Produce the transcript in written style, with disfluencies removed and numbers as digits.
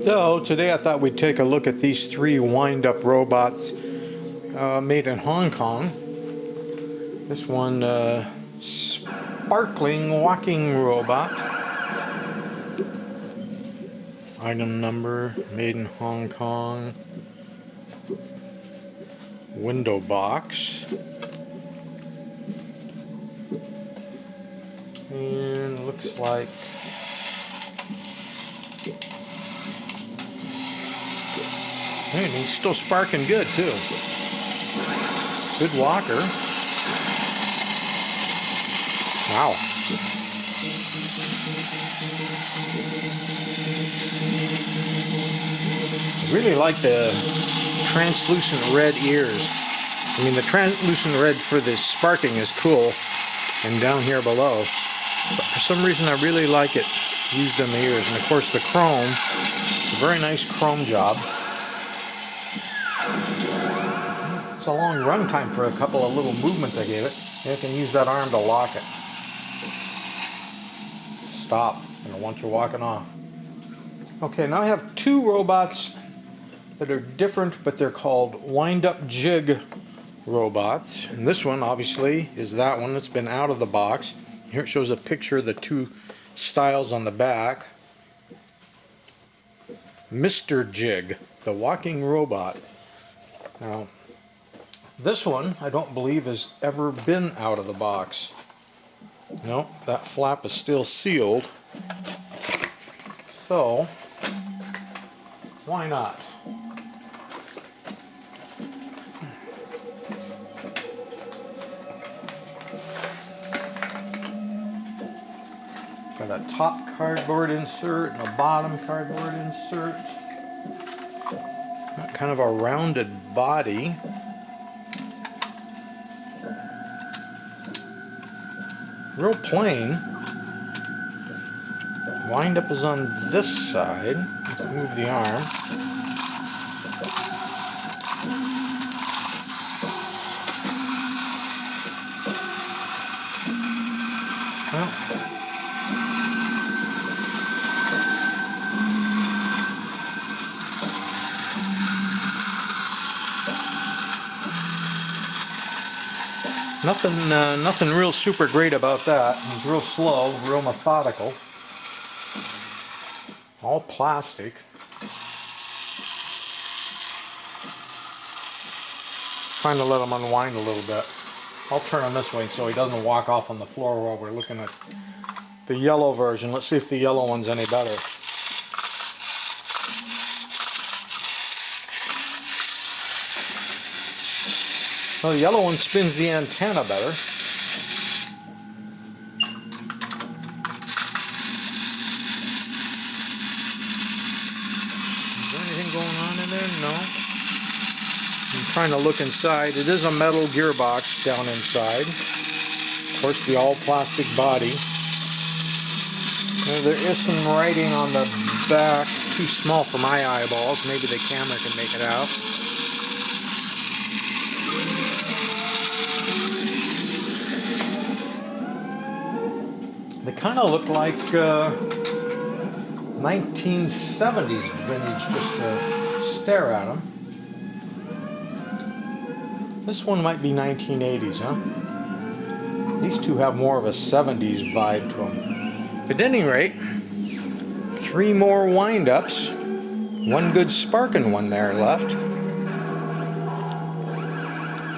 So today I thought we'd take a look at these three wind-up robots made in Hong Kong. This one, Sparkling walking robot. Item number, made in Hong Kong. Window box. And looks like and he's still sparking good too. Good walker. Wow. I really like the translucent red ears. I mean, the translucent red for this sparking is cool, and down here below. But for some reason, I really like it used in the ears. And of course, the chrome, a very nice chrome job. It's a long run time for a couple of little movements I gave it. You can use that arm to lock it. Stop. I don't want you walking off. Okay, now I have two robots that are different, but they're called wind-up jig robots. And this one, obviously, is that one that's been out of the box. Here it shows a picture of the two styles on the back. Mr. Jig, the walking robot. Now, this one, I don't believe, has ever been out of the box. No, that flap is still sealed. So, why not? Got a top cardboard insert and a bottom cardboard insert. Got kind of a rounded body. Real plain. Wind up is on this side. Let's move the arm. Well, nothing real super great about that. It's real slow, real methodical. All plastic. Trying to let him unwind a little bit. I'll turn him this way so he doesn't walk off on the floor while we're looking at the yellow version. Let's see if the yellow one's any better. Well, the yellow one spins the antenna better. Is there anything going on in there? No. I'm trying to look inside. It is a metal gearbox down inside. Of course, the all-plastic body. There is some writing on the back. Too small for my eyeballs. Maybe the camera can make it out. They kind of look like 1970s vintage just to stare at them. This one might be 1980s, huh? These two have more of a 70s vibe to them. But at any rate, three more wind-ups. One good sparking one there left.